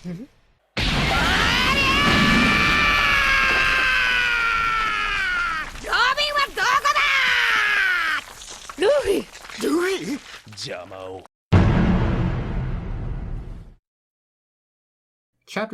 Chapter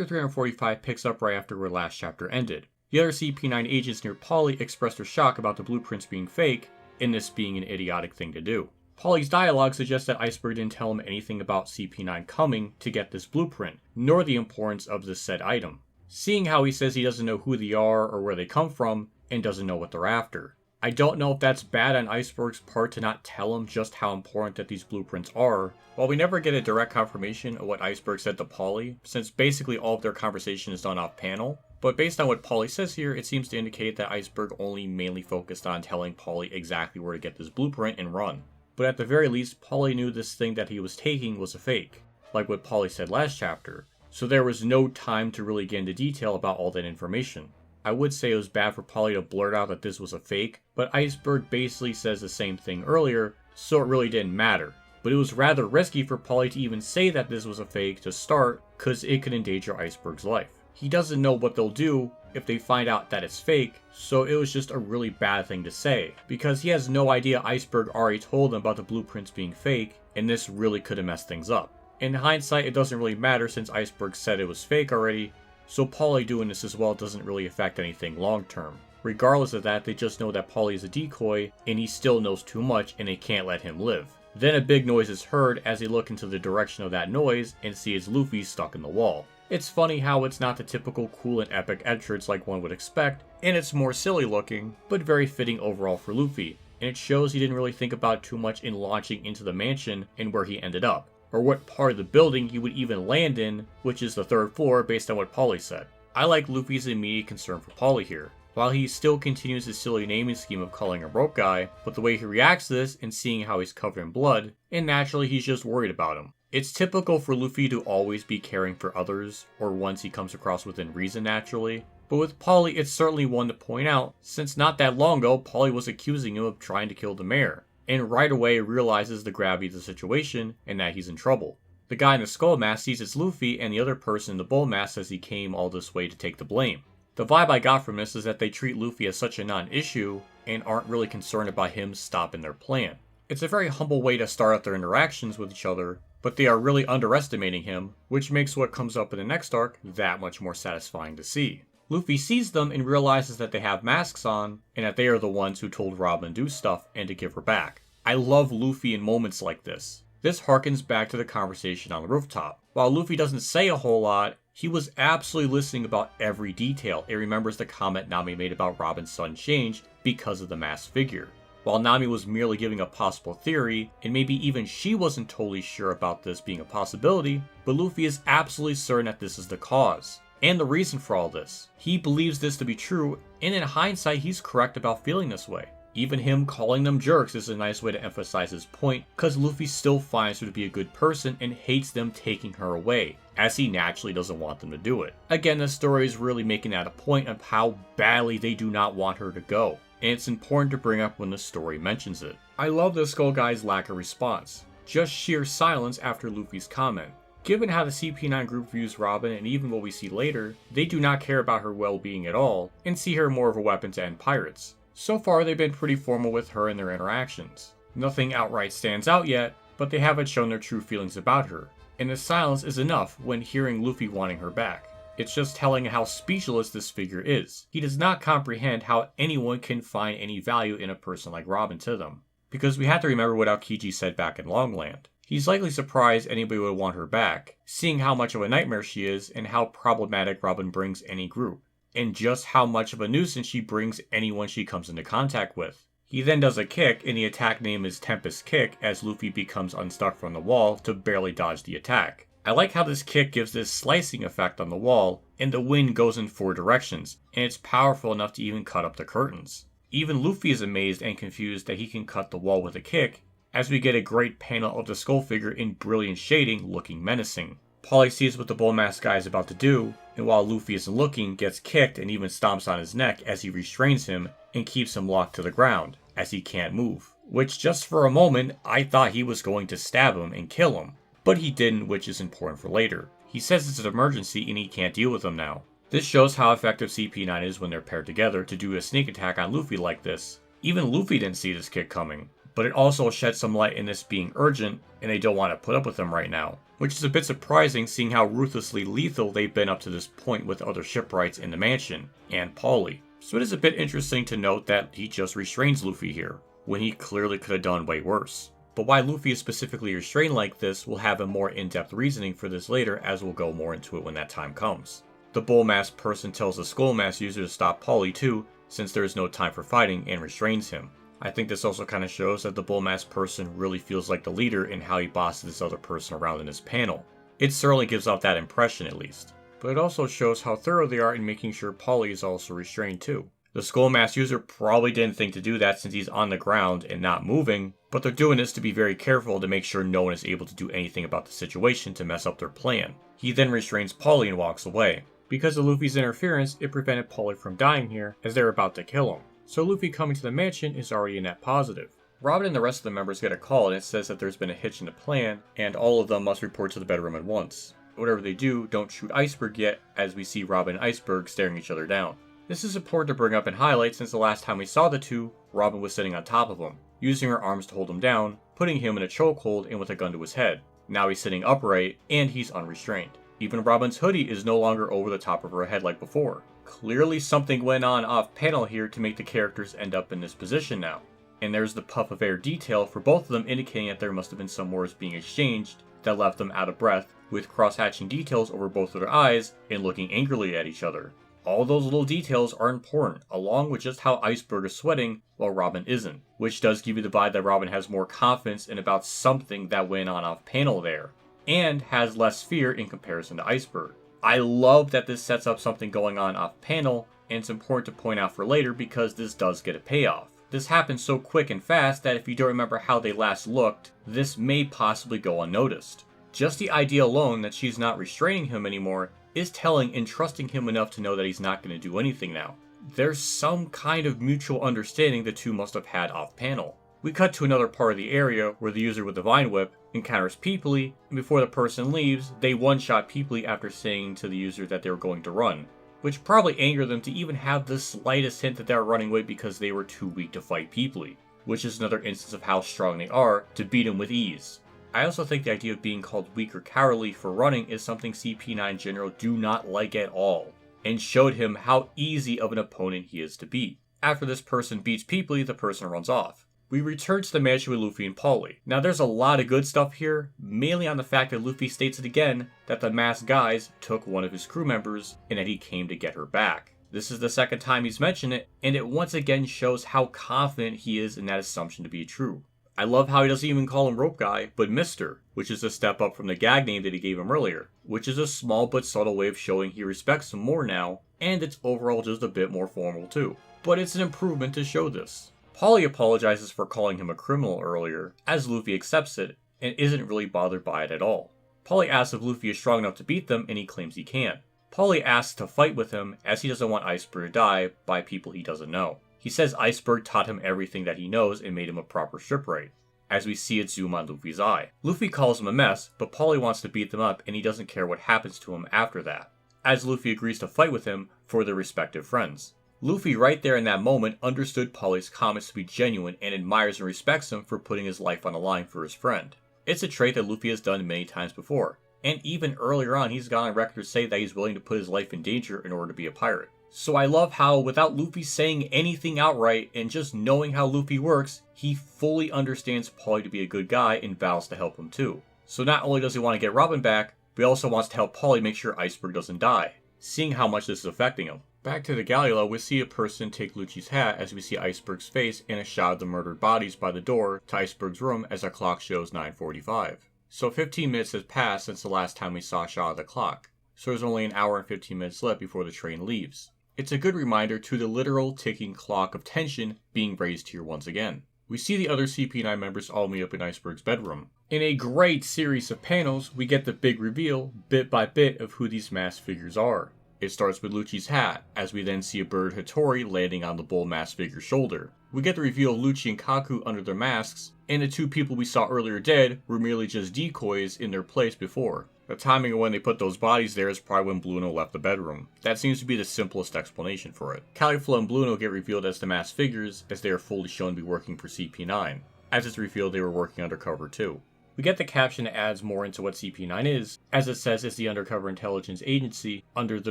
345 picks up right after where last chapter ended. The other CP9 agents near Polly expressed their shock about the blueprints being fake, and this being an idiotic thing to do. Polly's dialogue suggests that Iceberg didn't tell him anything about CP9 coming to get this blueprint, nor the importance of this said item. Seeing how he says he doesn't know who they are or where they come from, and doesn't know what they're after. I don't know if that's bad on Iceberg's part to not tell him just how important that these blueprints are. While we never get a direct confirmation of what Iceberg said to Polly, since basically all of their conversation is done off panel, but based on what Polly says here, it seems to indicate that Iceberg only mainly focused on telling Polly exactly where to get this blueprint and run. But at the very least, Polly knew this thing that he was taking was a fake, like what Polly said last chapter, so there was no time to really get into detail about all that information. I would say it was bad for Polly to blurt out that this was a fake, but Iceberg basically says the same thing earlier, so it really didn't matter. But it was rather risky for Polly to even say that this was a fake to start, cause it could endanger Iceberg's life. He doesn't know what they'll do if they find out that it's fake, so it was just a really bad thing to say, because he has no idea Iceberg already told him about the blueprints being fake, and this really could have messed things up. In hindsight, it doesn't really matter since Iceberg said it was fake already, so Polly doing this as well doesn't really affect anything long term. Regardless of that, they just know that Polly is a decoy, and he still knows too much and they can't let him live. Then a big noise is heard as they look into the direction of that noise and see it's Luffy stuck in the wall. It's funny how it's not the typical cool and epic entrance like one would expect, and it's more silly looking, but very fitting overall for Luffy, and it shows he didn't really think about too much in launching into the mansion and where he ended up, or what part of the building he would even land in, which is the 3rd floor based on what Polly said. I like Luffy's immediate concern for Polly here. While he still continues his silly naming scheme of calling him broke guy, but the way he reacts to this and seeing how he's covered in blood, and naturally he's just worried about him. It's typical for Luffy to always be caring for others, or ones he comes across within reason naturally, but with Polly it's certainly one to point out, since not that long ago Polly was accusing him of trying to kill the mayor, and right away realizes the gravity of the situation and that he's in trouble. The guy in the skull mask sees it's Luffy, and the other person in the bull mask says he came all this way to take the blame. The vibe I got from this is that they treat Luffy as such a non-issue and aren't really concerned about him stopping their plan. It's a very humble way to start out their interactions with each other, but they are really underestimating him, which makes what comes up in the next arc that much more satisfying to see. Luffy sees them and realizes that they have masks on, and that they are the ones who told Robin to do stuff and to give her back. I love Luffy in moments like this. This harkens back to the conversation on the rooftop. While Luffy doesn't say a whole lot, he was absolutely listening about every detail and remembers the comment Nami made about Robin's sudden change because of the masked figure. While Nami was merely giving a possible theory, and maybe even she wasn't totally sure about this being a possibility, but Luffy is absolutely certain that this is the cause, and the reason for all this. He believes this to be true, and in hindsight he's correct about feeling this way. Even him calling them jerks is a nice way to emphasize his point, cause Luffy still finds her to be a good person and hates them taking her away, as he naturally doesn't want them to do it. Again, the story is really making that a point of how badly they do not want her to go, and it's important to bring up when the story mentions it. I love the Skull Guy's lack of response, just sheer silence after Luffy's comment. Given how the CP9 group views Robin and even what we see later, they do not care about her well-being at all, and see her more of a weapon to end pirates. So far they've been pretty formal with her in their interactions. Nothing outright stands out yet, but they haven't shown their true feelings about her, and the silence is enough when hearing Luffy wanting her back. It's just telling how speechless this figure is. He does not comprehend how anyone can find any value in a person like Robin to them. Because we have to remember what Aokiji said back in Longland. He's likely surprised anybody would want her back, seeing how much of a nightmare she is and how problematic Robin brings any group, and just how much of a nuisance she brings anyone she comes into contact with. He then does a kick, and the attack name is Tempest Kick as Luffy becomes unstuck from the wall to barely dodge the attack. I like how this kick gives this slicing effect on the wall, and the wind goes in 4 directions, and it's powerful enough to even cut up the curtains. Even Luffy is amazed and confused that he can cut the wall with a kick, as we get a great panel of the skull figure in brilliant shading looking menacing. Polly sees what the bull mask guy is about to do, and while Luffy isn't looking, gets kicked and even stomps on his neck as he restrains him and keeps him locked to the ground, as he can't move. Which just for a moment, I thought he was going to stab him and kill him. But he didn't, which is important for later. He says it's an emergency and he can't deal with them now. This shows how effective CP9 is when they're paired together to do a sneak attack on Luffy like this. Even Luffy didn't see this kick coming, but it also sheds some light in this being urgent and they don't want to put up with him right now, which is a bit surprising seeing how ruthlessly lethal they've been up to this point with other shipwrights in the mansion, and Paulie. So it is a bit interesting to note that he just restrains Luffy here, when he clearly could have done way worse. But why Luffy is specifically restrained like this, we'll have a more in-depth reasoning for this later as we'll go more into it when that time comes. The Bull Mask person tells the Skull Mask user to stop Paulie too, since there is no time for fighting, and restrains him. I think this also kind of shows that the Bull Mask person really feels like the leader in how he bosses this other person around in his panel. It certainly gives off that impression at least. But it also shows how thorough they are in making sure Paulie is also restrained too. The Skull Mask user probably didn't think to do that since he's on the ground and not moving, but they're doing this to be very careful to make sure no one is able to do anything about the situation to mess up their plan. He then restrains Paulie and walks away. Because of Luffy's interference, it prevented Paulie from dying here as they're about to kill him. So Luffy coming to the mansion is already a net positive. Robin and the rest of the members get a call and it says that there's been a hitch in the plan and all of them must report to the bedroom at once. Whatever they do, don't shoot Iceberg yet, as we see Robin and Iceberg staring each other down. This is important to bring up and highlight since the last time we saw the two, Robin was sitting on top of him, using her arms to hold him down, putting him in a chokehold and with a gun to his head. Now he's sitting upright and he's unrestrained. Even Robin's hoodie is no longer over the top of her head like before. Clearly something went on off panel here to make the characters end up in this position now. And there's the puff of air detail for both of them indicating that there must have been some words being exchanged that left them out of breath, with cross-hatching details over both of their eyes and looking angrily at each other. All those little details are important, along with just how Iceberg is sweating while Robin isn't, which does give you the vibe that Robin has more confidence in about something that went on off panel there, and has less fear in comparison to Iceberg. I love that this sets up something going on off panel, and it's important to point out for later because this does get a payoff. This happens so quick and fast that if you don't remember how they last looked, this may possibly go unnoticed. Just the idea alone that she's not restraining him anymore is telling and trusting him enough to know that he's not going to do anything now. There's some kind of mutual understanding the two must have had off panel. We cut to another part of the area where the user with the Vine Whip encounters Peeply, and before the person leaves, they one-shot Peeply after saying to the user that they were going to run, which probably angered them to even have the slightest hint that they were running away because they were too weak to fight Peeply, which is another instance of how strong they are to beat him with ease. I also think the idea of being called weak or cowardly for running is something CP9 General do not like at all, and showed him how easy of an opponent he is to beat. After this person beats Peeply, the person runs off. We return to the mansion with Luffy and Paulie. Now there's a lot of good stuff here, mainly on the fact that Luffy states it again that the masked guys took one of his crew members and that he came to get her back. This is the second time he's mentioned it, and it once again shows how confident he is in that assumption to be true. I love how he doesn't even call him Rope Guy, but Mr., which is a step up from the gag name that he gave him earlier, which is a small but subtle way of showing he respects him more now, and it's overall just a bit more formal too. But it's an improvement to show this. Paulie apologizes for calling him a criminal earlier, as Luffy accepts it, and isn't really bothered by it at all. Paulie asks if Luffy is strong enough to beat them, and he claims he can. Paulie asks to fight with him, as he doesn't want Iceberg to die by people he doesn't know. He says Iceberg taught him everything that he knows and made him a proper shipwright, as we see it zoom on Luffy's eye. Luffy calls him a mess, but Paulie wants to beat them up and he doesn't care what happens to him after that, as Luffy agrees to fight with him for their respective friends. Luffy right there in that moment understood Paulie's comments to be genuine and admires and respects him for putting his life on the line for his friend. It's a trait that Luffy has done many times before, and even earlier on he's gone on record to say that he's willing to put his life in danger in order to be a pirate. So I love how, without Luffy saying anything outright and just knowing how Luffy works, he fully understands Paulie to be a good guy and vows to help him too. So not only does he want to get Robin back, but he also wants to help Paulie make sure Iceberg doesn't die, seeing how much this is affecting him. Back to the Galley-La, we see a person take Lucci's hat as we see Iceberg's face and a shot of the murdered bodies by the door to Iceberg's room as our clock shows 9:45. So 15 minutes has passed since the last time we saw a shot of the clock, so there's only an hour and 15 minutes left before the train leaves. It's a good reminder to the literal ticking clock of tension being raised here once again. We see the other CP9 members all meet up in Iceberg's bedroom. In a great series of panels, we get the big reveal, bit by bit, of who these masked figures are. It starts with Lucci's hat, as we then see a bird Hattori landing on the bull masked figure's shoulder. we get the reveal of Lucci and Kaku under their masks, and the two people we saw earlier dead were merely just decoys in their place before. The timing of when they put those bodies there is probably when Bluno left the bedroom. That seems to be the simplest explanation for it. Galley-La and Bluno get revealed as the masked figures, as they are fully shown to be working for CP9. As it's revealed, they were working undercover too. We get the caption that adds more into what CP9 is, as it says it's the undercover intelligence agency under the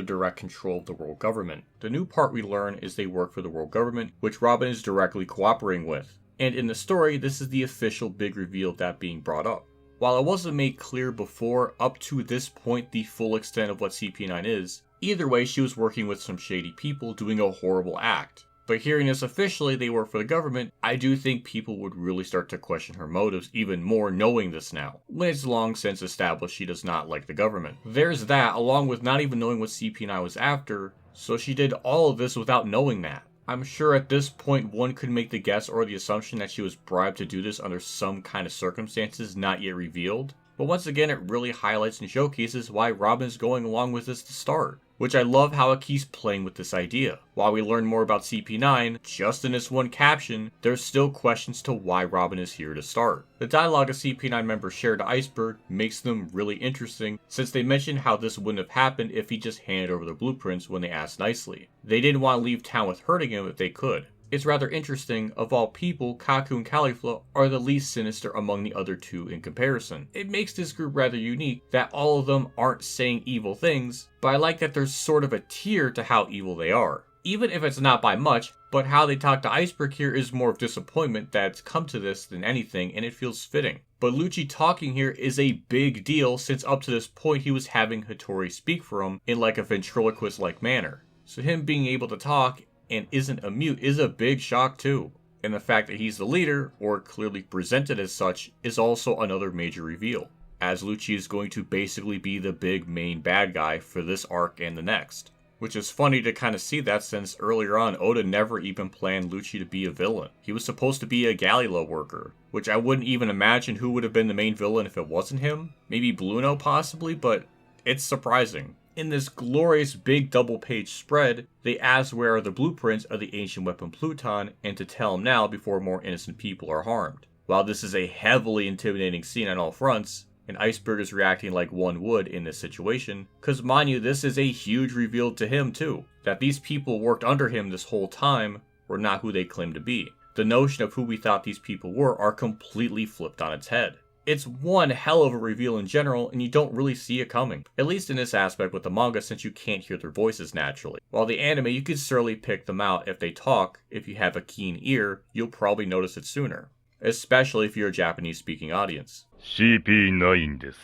direct control of the world government. The new part we learn is they work for the world government, which Robin is directly cooperating with. And in the story, this is the official big reveal of that being brought up. While it wasn't made clear before, up to this point, the full extent of what CP9 is, either way she was working with some shady people doing a horrible act. But hearing this officially they work for the government, I do think people would really start to question her motives even more knowing this now, when it's long since established she does not like the government. There's that, along with not even knowing what CP9 was after, so she did all of this without knowing that. I'm sure at this point one could make the guess or the assumption that she was bribed to do this under some kind of circumstances not yet revealed. But once again, it really highlights and showcases why Robin is going along with this to start, which I love how it keeps playing with this idea. While we learn more about CP9, just in this one caption, there's still questions to why Robin is here to start. The dialogue of CP9 members share to Iceberg makes them really interesting, since they mention how this wouldn't have happened if he just handed over the blueprints when they asked nicely. They didn't want to leave town with hurting him if they could. It's rather interesting, of all people, Kaku and Galley-La are the least sinister among the other two in comparison. It makes this group rather unique that all of them aren't saying evil things, but I like that there's sort of a tier to how evil they are. Even if it's not by much, but how they talk to Iceberg here is more of disappointment that it's come to this than anything, and it feels fitting. But Lucci talking here is a big deal since up to this point he was having Hattori speak for him in like a ventriloquist-like manner. So him being able to talk and isn't a mute is a big shock too. And the fact that he's the leader, or clearly presented as such, is also another major reveal, as Lucci is going to basically be the big main bad guy for this arc and the next. Which is funny to kind of see that since earlier on Oda never even planned Lucci to be a villain. He was supposed to be a Galley-La worker, which I wouldn't even imagine who would have been the main villain if it wasn't him. Maybe Bluno possibly, but it's surprising. In this glorious big double-page spread, they ask where are the blueprints of the ancient weapon Pluton and to tell him now before more innocent people are harmed. While this is a heavily intimidating scene on all fronts, and Iceberg is reacting like one would in this situation, cause mind you this is a huge reveal to him too, that these people worked under him this whole time were not who they claim to be. The notion of who we thought these people were are completely flipped on its head. It's one hell of a reveal in general, and you don't really see it coming. At least in this aspect with the manga, since you can't hear their voices naturally. While the anime, you can certainly pick them out if they talk. If you have a keen ear, you'll probably notice it sooner. Especially if you're a Japanese-speaking audience. CP9 です。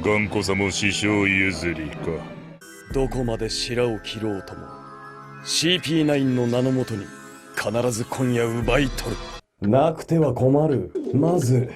頑固さも師匠譲りか。どこまで白を切ろうとも CP9 の名のもとに必ず今夜奪い取る。なくては困る。まず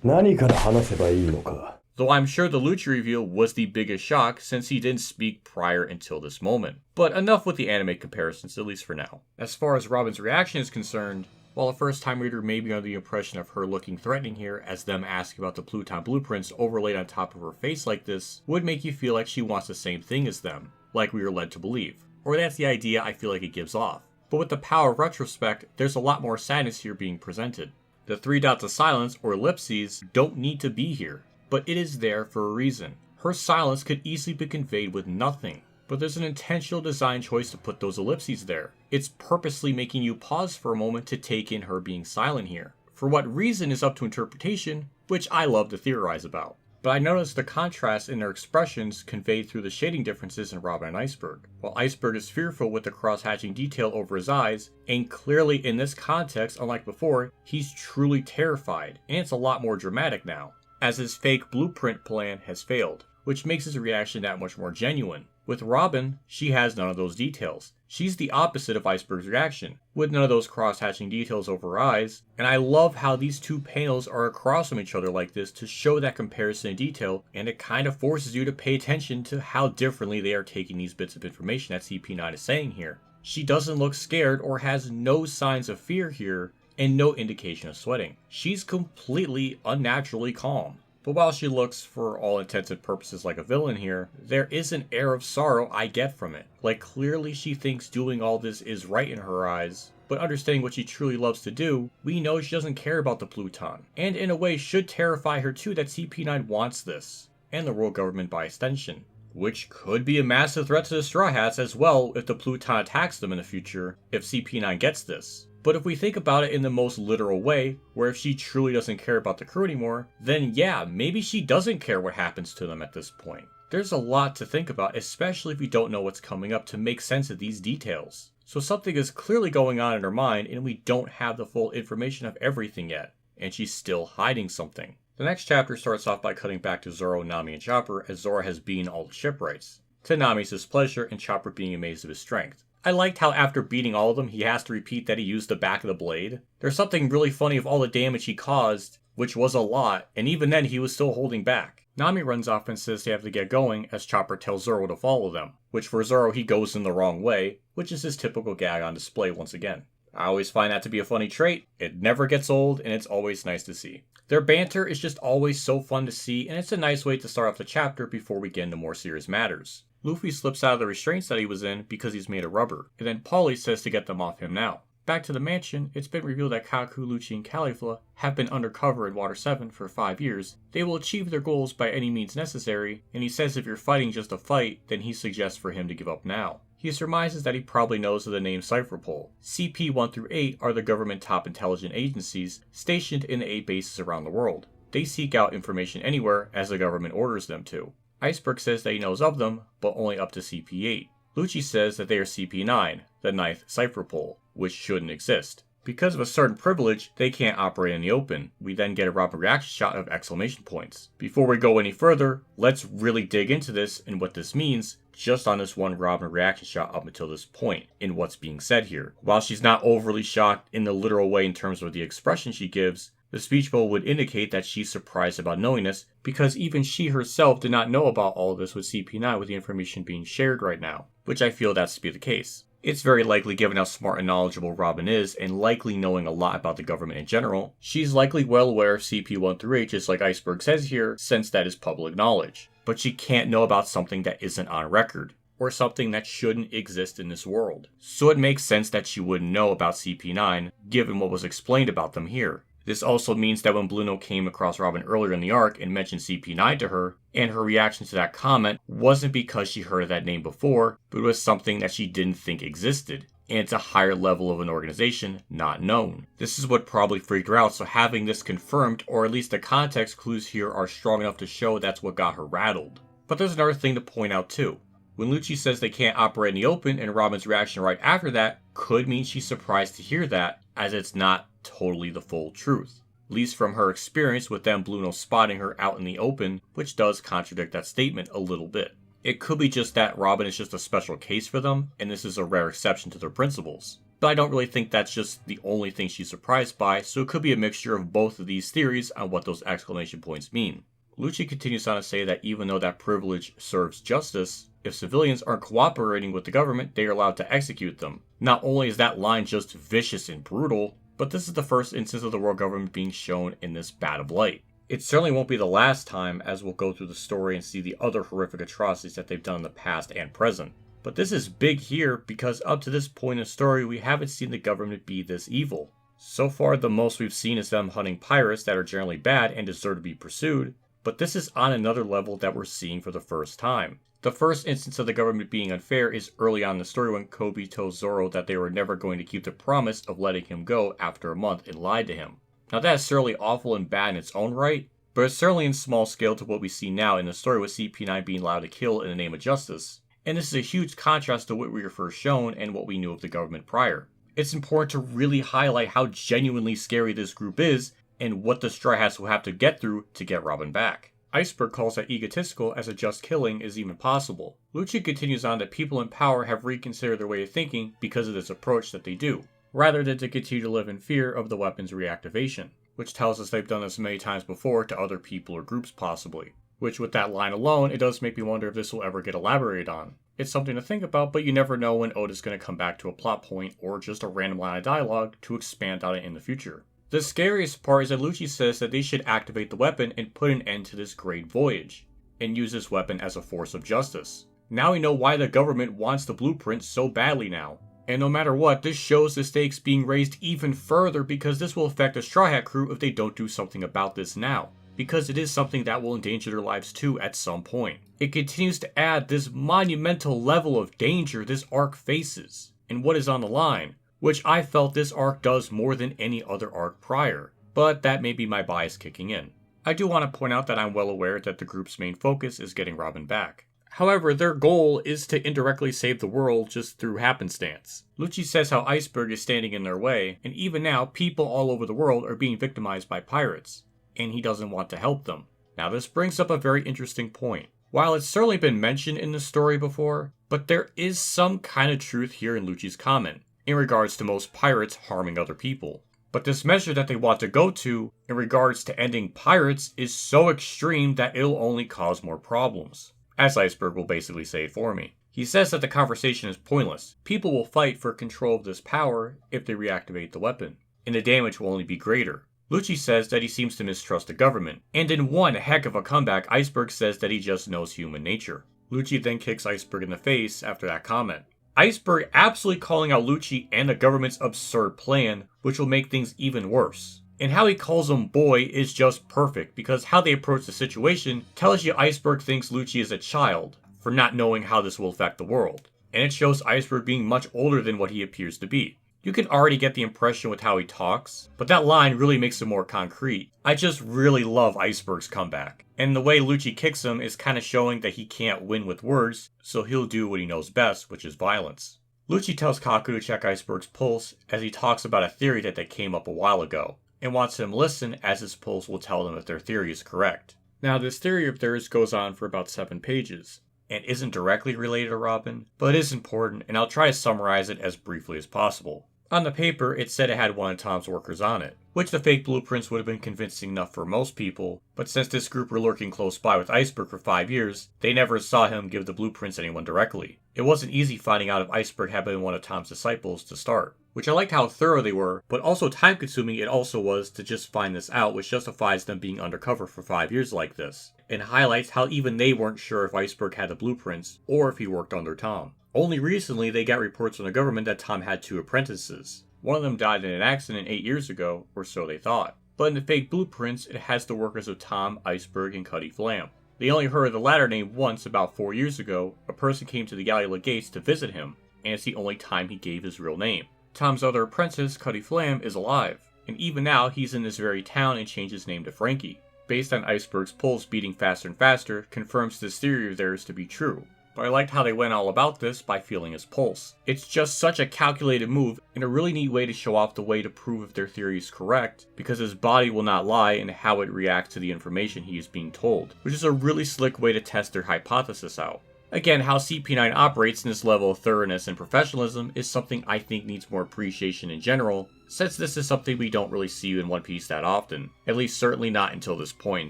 何から話せばいいのか。 Though I'm sure the Lucci reveal was the biggest shock since he didn't speak prior until this moment. But enough with the anime comparisons, at least for now. As far as Robin's reaction is concerned, while a first-time reader may be under the impression of her looking threatening here, as them asking about the Pluton blueprints overlaid on top of her face like this would make you feel like she wants the same thing as them, like we were led to believe. Or that's the idea I feel like it gives off. But with the power of retrospect, there's a lot more sadness here being presented. The 3 dots of silence, or ellipses, don't need to be here, but it is there for a reason. Her silence could easily be conveyed with nothing, but there's an intentional design choice to put those ellipses there. It's purposely making you pause for a moment to take in her being silent here. For what reason is up to interpretation, which I love to theorize about. But I noticed the contrast in their expressions conveyed through the shading differences in Robin and Iceberg. While Iceberg is fearful with the cross-hatching detail over his eyes, and clearly in this context, unlike before, he's truly terrified, and it's a lot more dramatic now, as his fake blueprint plan has failed, which makes his reaction that much more genuine. With Robin, she has none of those details. She's the opposite of Iceberg's reaction, with none of those cross-hatching details over her eyes, and I love how these two panels are across from each other like this to show that comparison in detail, and it kind of forces you to pay attention to how differently they are taking these bits of information that CP9 is saying here. She doesn't look scared or has no signs of fear here, and no indication of sweating. She's completely unnaturally calm. But while she looks, for all intents and purposes, like a villain here, there is an air of sorrow I get from it. Like, clearly she thinks doing all this is right in her eyes, but understanding what she truly loves to do, we know she doesn't care about the Pluton. And in a way should terrify her too that CP9 wants this, and the world government by extension. Which could be a massive threat to the Straw Hats as well if the Pluton attacks them in the future, if CP9 gets this. But if we think about it in the most literal way, where if she truly doesn't care about the crew anymore, then yeah, maybe she doesn't care what happens to them at this point. There's a lot to think about, especially if you don't know what's coming up to make sense of these details. So something is clearly going on in her mind and we don't have the full information of everything yet, and she's still hiding something. The next chapter starts off by cutting back to Zoro, Nami, and Chopper as Zoro has beaten all the shipwrights, to Nami's displeasure and Chopper being amazed of his strength. I liked how after beating all of them, he has to repeat that he used the back of the blade. There's something really funny of all the damage he caused, which was a lot, and even then he was still holding back. Nami runs off and says they have to get going as Chopper tells Zoro to follow them, which for Zoro he goes in the wrong way, which is his typical gag on display once again. I always find that to be a funny trait, it never gets old, and it's always nice to see. Their banter is just always so fun to see, and it's a nice way to start off the chapter before we get into more serious matters. Luffy slips out of the restraints that he was in because he's made of rubber, and then Paulie says to get them off him now. Back to the mansion, it's been revealed that Kaku, Lucci, and Galley-La have been undercover in Water 7 for 5 years. They will achieve their goals by any means necessary, and he says if you're fighting just a fight, then he suggests for him to give up now. He surmises that he probably knows of the name Cypherpole. CP-1 through 8 are the government top intelligence agencies stationed in the 8 bases around the world. They seek out information anywhere as the government orders them to. Iceberg says that he knows of them, but only up to CP-8. Lucci says that they are CP-9, the 9th Cypherpole, which shouldn't exist. Because of a certain privilege, they can't operate in the open. We then get a Robin reaction shot of exclamation points. Before we go any further, let's really dig into this and what this means, just on this one Robin reaction shot up until this point, in what's being said here. While she's not overly shocked in the literal way in terms of the expression she gives, the speech bubble would indicate that she's surprised about knowing this, because even she herself did not know about all of this with CP9 with the information being shared right now, which I feel that's to be the case. It's very likely, given how smart and knowledgeable Robin is, and likely knowing a lot about the government in general, she's likely well aware of CP1 through 8, just like Iceberg says here, since that is public knowledge. But she can't know about something that isn't on record, or something that shouldn't exist in this world. So it makes sense that she wouldn't know about CP9, given what was explained about them here. This also means that when Blue Note came across Robin earlier in the arc and mentioned CP9 to her, and her reaction to that comment wasn't because she heard of that name before, but it was something that she didn't think existed, and it's a higher level of an organization not known. This is what probably freaked her out, so having this confirmed, or at least the context clues here are strong enough to show that's what got her rattled. But there's another thing to point out too. When Lucci says they can't operate in the open, and Robin's reaction right after that could mean she's surprised to hear that, as it's not totally the full truth. At least from her experience with them Blue Note spotting her out in the open, which does contradict that statement a little bit. It could be just that Robin is just a special case for them, and this is a rare exception to their principles. But I don't really think that's just the only thing she's surprised by, so it could be a mixture of both of these theories on what those exclamation points mean. Lucci continues on to say that even though that privilege serves justice, if civilians aren't cooperating with the government, they are allowed to execute them. Not only is that line just vicious and brutal, but this is the first instance of the world government being shown in this bad of light. It certainly won't be the last time, as we'll go through the story and see the other horrific atrocities that they've done in the past and present. But this is big here because up to this point in the story, we haven't seen the government be this evil. So far, the most we've seen is them hunting pirates that are generally bad and deserve to be pursued, but this is on another level that we're seeing for the first time. The first instance of the government being unfair is early on in the story when Kobe told Zoro that they were never going to keep the promise of letting him go after a month and lied to him. Now that is certainly awful and bad in its own right, but it's certainly in small scale to what we see now in the story with CP9 being allowed to kill in the name of justice. And this is a huge contrast to what we were first shown and what we knew of the government prior. It's important to really highlight how genuinely scary this group is and what the Straw Hats will have to get through to get Robin back. Iceberg calls that egotistical as a just killing is even possible. Lucci continues on that people in power have reconsidered their way of thinking because of this approach that they do, rather than to continue to live in fear of the weapon's reactivation, which tells us they've done this many times before to other people or groups possibly. Which with that line alone, it does make me wonder if this will ever get elaborated on. It's something to think about, but you never know when Oda's going to come back to a plot point or just a random line of dialogue to expand on it in the future. The scariest part is that Lucci says that they should activate the weapon and put an end to this great voyage, and use this weapon as a force of justice. Now we know why the government wants the blueprint so badly now. And no matter what, this shows the stakes being raised even further because this will affect the Straw Hat crew if they don't do something about this now. Because it is something that will endanger their lives too at some point. It continues to add this monumental level of danger this arc faces, and what is on the line, which I felt this arc does more than any other arc prior, but that may be my bias kicking in. I do want to point out that I'm well aware that the group's main focus is getting Robin back. However, their goal is to indirectly save the world just through happenstance. Lucci says how Iceberg is standing in their way, and even now people all over the world are being victimized by pirates, and he doesn't want to help them. Now this brings up a very interesting point. While it's certainly been mentioned in the story before, but there is some kind of truth here in Lucci's comment, in regards to most pirates harming other people. But this measure that they want to go to, in regards to ending pirates, is so extreme that it'll only cause more problems. As Iceberg will basically say it for me. He says that the conversation is pointless. People will fight for control of this power if they reactivate the weapon, and the damage will only be greater. Lucci says that he seems to mistrust the government, and in one heck of a comeback, Iceberg says that he just knows human nature. Lucci then kicks Iceberg in the face after that comment. Iceberg absolutely calling out Lucci and the government's absurd plan, which will make things even worse. And how he calls him boy is just perfect, because how they approach the situation tells you Iceberg thinks Lucci is a child, for not knowing how this will affect the world. And it shows Iceberg being much older than what he appears to be. You can already get the impression with how he talks, but that line really makes it more concrete. I just really love Iceberg's comeback. And the way Lucci kicks him is kind of showing that he can't win with words, so he'll do what he knows best, which is violence. Lucci tells Kaku to check Iceberg's pulse as he talks about a theory that they came up a while ago, and wants him to listen as his pulse will tell them if their theory is correct. Now this theory of theirs goes on for about 7 pages, and isn't directly related to Robin, but it is important, and I'll try to summarize it as briefly as possible. On the paper, it said it had one of Tom's workers on it, which the fake blueprints would have been convincing enough for most people, but since this group were lurking close by with Iceberg for 5 years, they never saw him give the blueprints to anyone directly. It wasn't easy finding out if Iceberg had been one of Tom's disciples to start, which I liked how thorough they were, but also time consuming it also was to just find this out, which justifies them being undercover for 5 years like this, and highlights how even they weren't sure if Iceberg had the blueprints, or if he worked under Tom. Only recently they got reports from the government that Tom had 2 apprentices. One of them died in an accident 8 years ago, or so they thought. But in the fake blueprints, it has the workers of Tom, Iceberg, and Cutty Flam. They only heard the latter name once about 4 years ago. A person came to the Galley-La gates to visit him, and it's the only time he gave his real name. Tom's other apprentice, Cutty Flam, is alive, and even now he's in this very town and changed his name to Frankie. Based on Iceberg's pulse beating faster and faster, confirms this theory of theirs to be true. But I liked how they went all about this by feeling his pulse. It's just such a calculated move and a really neat way to show off the way to prove if their theory is correct, because his body will not lie in how it reacts to the information he is being told, which is a really slick way to test their hypothesis out. Again, how CP9 operates in this level of thoroughness and professionalism is something I think needs more appreciation in general, since this is something we don't really see in One Piece that often, at least certainly not until this point in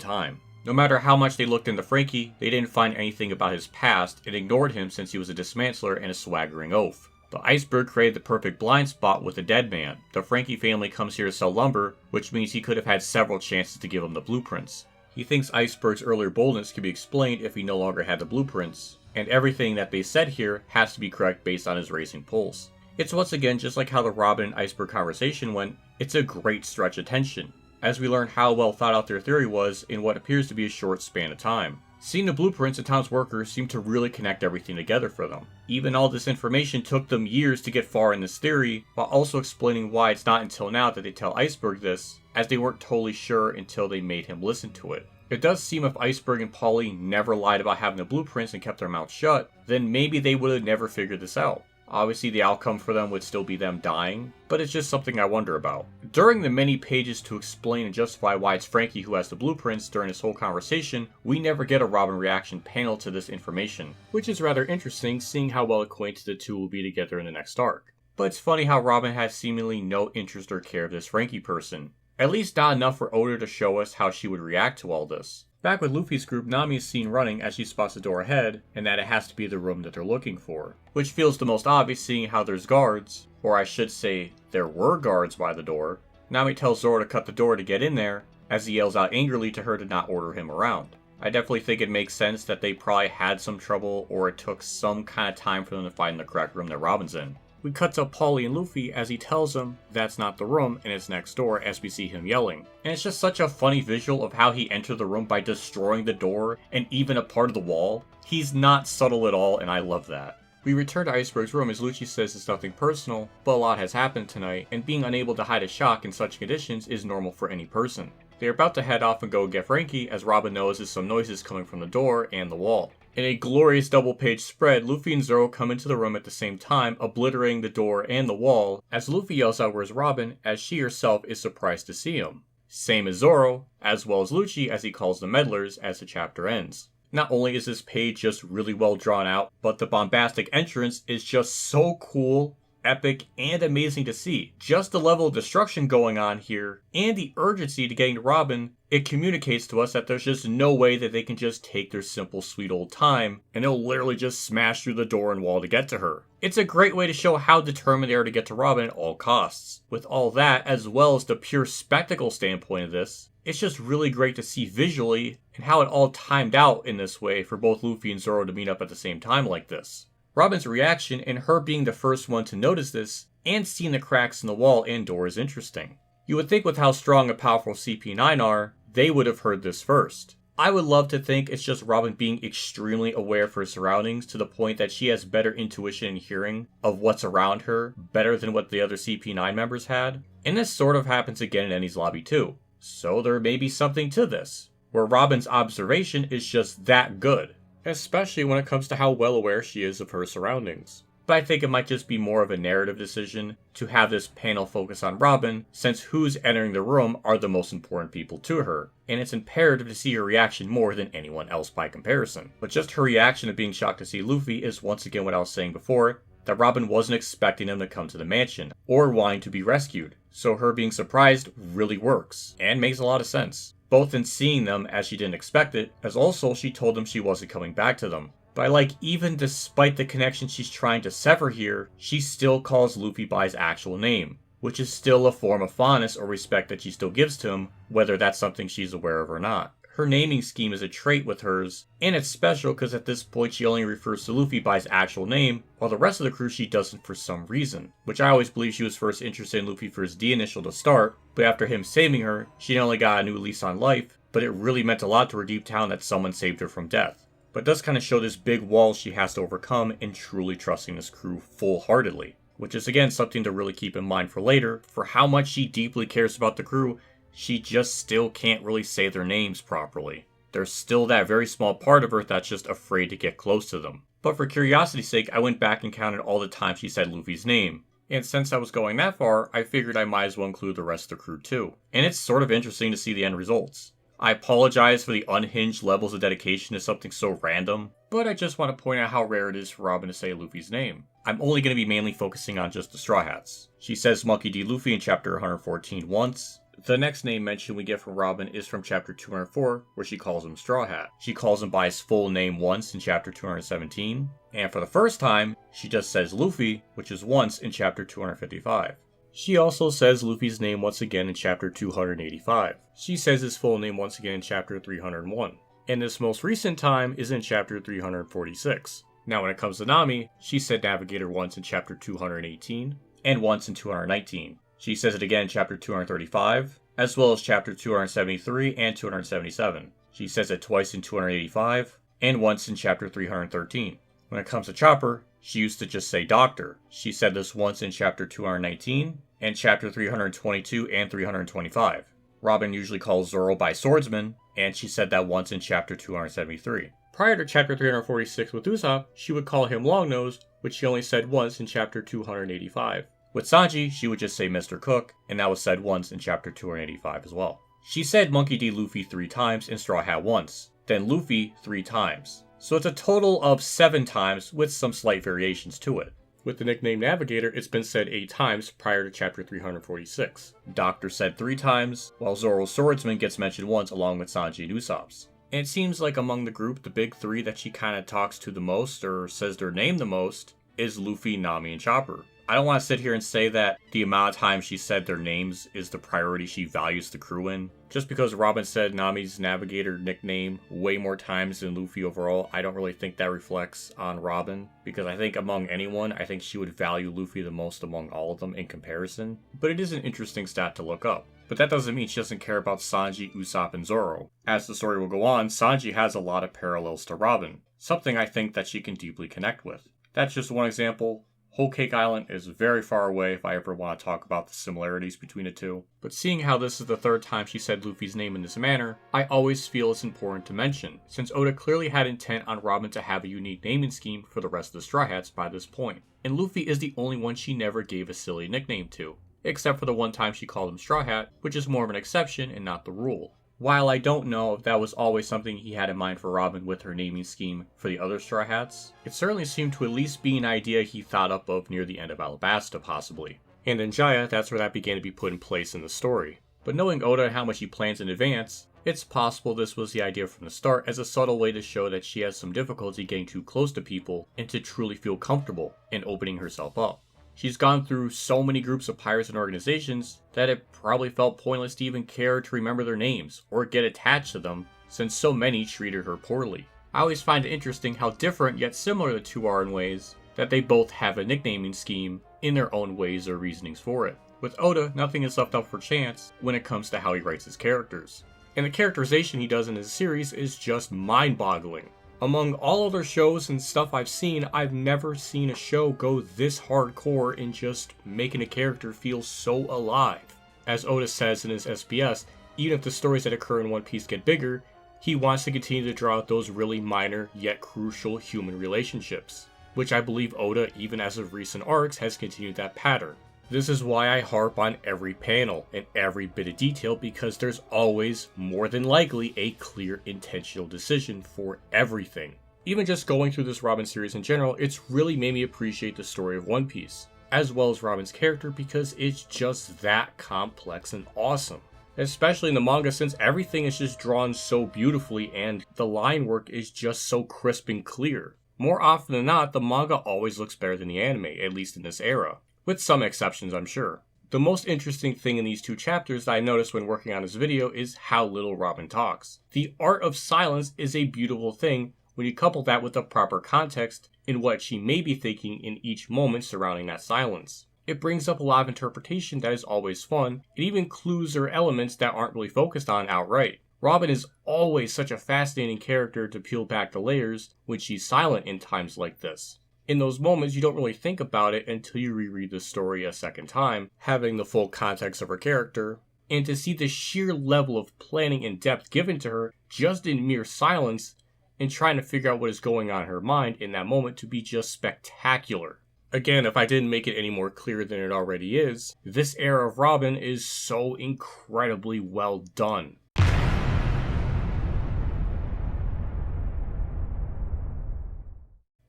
time. No matter how much they looked into Frankie, they didn't find anything about his past and ignored him since he was a dismantler and a swaggering oaf. The Iceberg created the perfect blind spot with a dead man. The Frankie family comes here to sell lumber, which means he could have had several chances to give him the blueprints. He thinks Iceberg's earlier boldness could be explained if he no longer had the blueprints, and everything that they said here has to be correct based on his racing pulse. It's once again just like how the Robin and Iceberg conversation went, it's a great stretch of tension, as we learn how well thought out their theory was in what appears to be a short span of time. Seeing the blueprints and Tom's workers seem to really connect everything together for them. Even all this information took them years to get far in this theory, while also explaining why it's not until now that they tell Iceberg this, as they weren't totally sure until they made him listen to it. It does seem if Iceberg and Polly never lied about having the blueprints and kept their mouths shut, then maybe they would have never figured this out. Obviously the outcome for them would still be them dying, but it's just something I wonder about. During the many pages to explain and justify why it's Frankie who has the blueprints during this whole conversation, we never get a Robin reaction panel to this information, which is rather interesting seeing how well acquainted the two will be together in the next arc. But it's funny how Robin has seemingly no interest or care of this Frankie person. At least not enough for Oda to show us how she would react to all this. Back with Luffy's group, Nami is seen running as she spots the door ahead, and that it has to be the room that they're looking for. Which feels the most obvious seeing how there's guards, or I should say, there were guards by the door. Nami tells Zoro to cut the door to get in there, as he yells out angrily to her to not order him around. I definitely think it makes sense that they probably had some trouble, or it took some kind of time for them to find the correct room that Robin's in. We cut to Paulie and Luffy as he tells them that's not the room and it's next door as we see him yelling. And it's just such a funny visual of how he entered the room by destroying the door and even a part of the wall. He's not subtle at all, and I love that. We return to Iceberg's room as Lucci says it's nothing personal, but a lot has happened tonight, and being unable to hide a shock in such conditions is normal for any person. They are about to head off and go get Frankie as Robin notices some noises coming from the door and the wall. In a glorious double-page spread, Luffy and Zoro come into the room at the same time, obliterating the door and the wall, as Luffy yells out where's Robin, as she herself is surprised to see him. Same as Zoro, as well as Lucci as he calls the meddlers as the chapter ends. Not only is this page just really well drawn out, but the bombastic entrance is just so cool, epic, and amazing to see. Just the level of destruction going on here, and the urgency to getting to Robin, it communicates to us that there's just no way that they can just take their simple sweet old time, and they'll literally just smash through the door and wall to get to her. It's a great way to show how determined they are to get to Robin at all costs. With all that, as well as the pure spectacle standpoint of this, it's just really great to see visually, and how it all timed out in this way for both Luffy and Zoro to meet up at the same time like this. Robin's reaction and her being the first one to notice this, and seeing the cracks in the wall and door is interesting. You would think with how strong and powerful CP9 are, they would have heard this first. I would love to think it's just Robin being extremely aware of her surroundings to the point that she has better intuition and hearing of what's around her, better than what the other CP9 members had. And this sort of happens again in Enies lobby too. So there may be something to this, where Robin's observation is just that good. Especially when it comes to how well aware she is of her surroundings. But I think it might just be more of a narrative decision to have this panel focus on Robin, since who's entering the room are the most important people to her, and it's imperative to see her reaction more than anyone else by comparison. But just her reaction of being shocked to see Luffy is once again what I was saying before, that Robin wasn't expecting him to come to the mansion, or wanting to be rescued, so her being surprised really works, and makes a lot of sense. Both in seeing them as she didn't expect it, as also she told them she wasn't coming back to them. But even despite the connection she's trying to sever here, she still calls Luffy by his actual name, which is still a form of fondness or respect that she still gives to him, whether that's something she's aware of or not. Her naming scheme is a trait with hers, and it's special because at this point she only refers to Luffy by his actual name, while the rest of the crew she doesn't for some reason. Which I always believe she was first interested in Luffy for his D initial to start, but after him saving her, she not only got a new lease on life, but it really meant a lot to her deep down that someone saved her from death. But it does kind of show this big wall she has to overcome in truly trusting this crew full-heartedly. Which is again something to really keep in mind for later, for how much she deeply cares about the crew, she just still can't really say their names properly. There's still that very small part of her that's just afraid to get close to them. But for curiosity's sake, I went back and counted all the times she said Luffy's name. And since I was going that far, I figured I might as well include the rest of the crew too. And it's sort of interesting to see the end results. I apologize for the unhinged levels of dedication to something so random, but I just want to point out how rare it is for Robin to say Luffy's name. I'm only going to be mainly focusing on just the Straw Hats. She says Monkey D. Luffy in chapter 114 once. The next name mention we get from Robin is from chapter 204, where she calls him Straw Hat. She calls him by his full name once in chapter 217, and for the first time, she just says Luffy, which is once in chapter 255. She also says Luffy's name once again in chapter 285. She says his full name once again in chapter 301. And this most recent time is in chapter 346. Now when it comes to Nami, she said Navigator once in chapter 218, and once in 219. She says it again in chapter 235, as well as chapter 273 and 277. She says it twice in 285, and once in chapter 313. When it comes to Chopper, she used to just say Doctor. She said this once in chapter 219, and chapter 322 and 325. Robin usually calls Zoro by Swordsman, and she said that once in chapter 273. Prior to chapter 346 with Usopp, she would call him Longnose, which she only said once in chapter 285. With Sanji, she would just say Mr. Cook, and that was said once in chapter 285 as well. She said Monkey D. Luffy 3 times and Straw Hat once, then Luffy 3 times. So it's a total of 7 times with some slight variations to it. With the nickname Navigator, it's been said 8 times prior to chapter 346. Doctor said 3 times, while Zoro's Swordsman gets mentioned once along with Sanji and Usopp's. And it seems like among the group, the big 3 that she kinda talks to the most, or says their name the most, is Luffy, Nami, and Chopper. I don't want to sit here and say that the amount of times she said their names is the priority she values the crew in. Just because Robin said Nami's Navigator nickname way more times than Luffy overall, I don't really think that reflects on Robin. Because I think among anyone, I think she would value Luffy the most among all of them in comparison. But it is an interesting stat to look up. But that doesn't mean she doesn't care about Sanji, Usopp, and Zoro. As the story will go on, Sanji has a lot of parallels to Robin. Something I think that she can deeply connect with. That's just one example. Whole Cake Island is very far away if I ever want to talk about the similarities between the two. But seeing how this is the third time she said Luffy's name in this manner, I always feel it's important to mention, since Oda clearly had intent on Robin to have a unique naming scheme for the rest of the Straw Hats by this point. And Luffy is the only one she never gave a silly nickname to, except for the one time she called him Straw Hat, which is more of an exception and not the rule. While I don't know if that was always something he had in mind for Robin with her naming scheme for the other Straw Hats, it certainly seemed to at least be an idea he thought up of near the end of Alabasta, possibly. And in Jaya, that's where that began to be put in place in the story. But knowing Oda and how much he plans in advance, it's possible this was the idea from the start as a subtle way to show that she has some difficulty getting too close to people and to truly feel comfortable in opening herself up. She's gone through so many groups of pirates and organizations that it probably felt pointless to even care to remember their names or get attached to them, since so many treated her poorly. I always find it interesting how different yet similar the two are in ways that they both have a nicknaming scheme in their own ways or reasonings for it. With Oda, nothing is left up for chance when it comes to how he writes his characters. And the characterization he does in his series is just mind-boggling. Among all other shows and stuff I've seen, I've never seen a show go this hardcore in just making a character feel so alive. As Oda says in his SBS, even if the stories that occur in One Piece get bigger, he wants to continue to draw out those really minor yet crucial human relationships. Which I believe Oda, even as of recent arcs, has continued that pattern. This is why I harp on every panel and every bit of detail, because there's always, more than likely, a clear intentional decision for everything. Even just going through this Robin series in general, it's really made me appreciate the story of One Piece, as well as Robin's character, because it's just that complex and awesome. Especially in the manga, since everything is just drawn so beautifully and the line work is just so crisp and clear. More often than not, the manga always looks better than the anime, at least in this era. With some exceptions, I'm sure. The most interesting thing in these two chapters that I noticed when working on this video is how little Robin talks. The art of silence is a beautiful thing when you couple that with the proper context in what she may be thinking in each moment surrounding that silence. It brings up a lot of interpretation that is always fun, and even clues or elements that aren't really focused on outright. Robin is always such a fascinating character to peel back the layers when she's silent in times like this. In those moments, you don't really think about it until you reread the story a second time, having the full context of her character, and to see the sheer level of planning and depth given to her just in mere silence and trying to figure out what is going on in her mind in that moment to be just spectacular. Again, if I didn't make it any more clear than it already is, this era of Robin is so incredibly well done.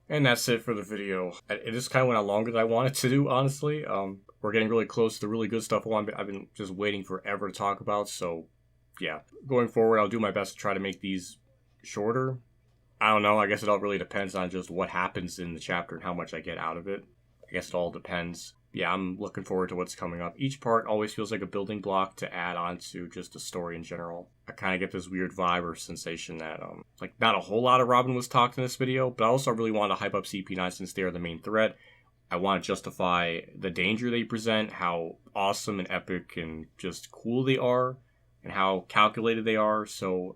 And that's it for the video. It just kind of went on longer than I wanted to do, honestly. We're getting really close to the really good stuff I've been just waiting forever to talk about, so yeah. Going forward, I'll do my best to try to make these shorter. I don't know, I guess it all really depends on just what happens in the chapter and how much I get out of it. I guess it all depends. Yeah, I'm looking forward to what's coming up. Each part always feels like a building block to add on to just the story in general. I kind of get this weird vibe or sensation that, like, not a whole lot of Robin was talked in this video, but I also really want to hype up CP9 since they are the main threat. I want to justify the danger they present, how awesome and epic and just cool they are, and how calculated they are, so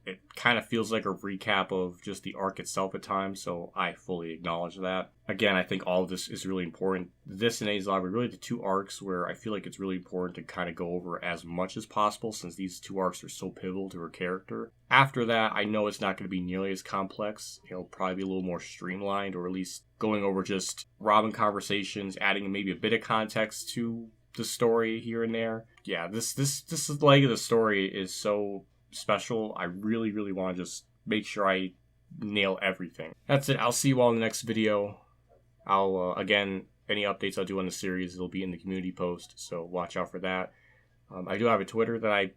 it kind of feels like a recap of just the arc itself at times, so I fully acknowledge that. Again, I think all of this is really important. This and A's Log are really the two arcs where I feel like it's really important to kind of go over as much as possible, since these two arcs are so pivotal to her character. After that, I know it's not going to be nearly as complex. It'll probably be a little more streamlined, or at least going over just Robin conversations, adding maybe a bit of context to the story here and there. Yeah, this leg of the story is so special. I really want to just make sure I nail everything. That's it. I'll see you all in the next video. I'll again, any updates I'll do on the series, it'll be in the community post, so watch out for that. I do have a Twitter that I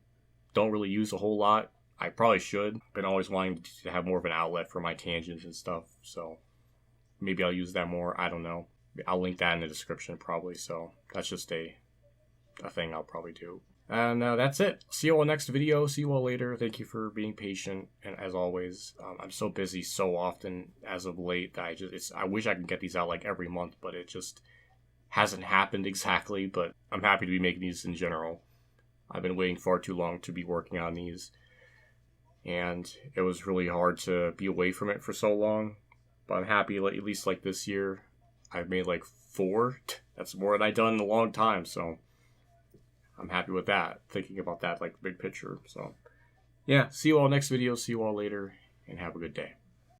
don't really use a whole lot. I probably should. Been always wanting to have more of an outlet for my tangents and stuff, so maybe I'll use that more. I don't know. I'll link that in the description probably. So that's just a thing I'll probably do. And that's it. See you all next video. See you all later. Thank you for being patient. And as always, I'm so busy so often as of late that I wish I could get these out like every month, but it just hasn't happened exactly. But I'm happy to be making these in general. I've been waiting far too long to be working on these. And it was really hard to be away from it for so long. But I'm happy, at least like this year, I've made like 4. That's more than I've done in a long time, so I'm happy with that. Thinking about that, like, big picture. So, yeah, see you all next video. See you all later, and have a good day.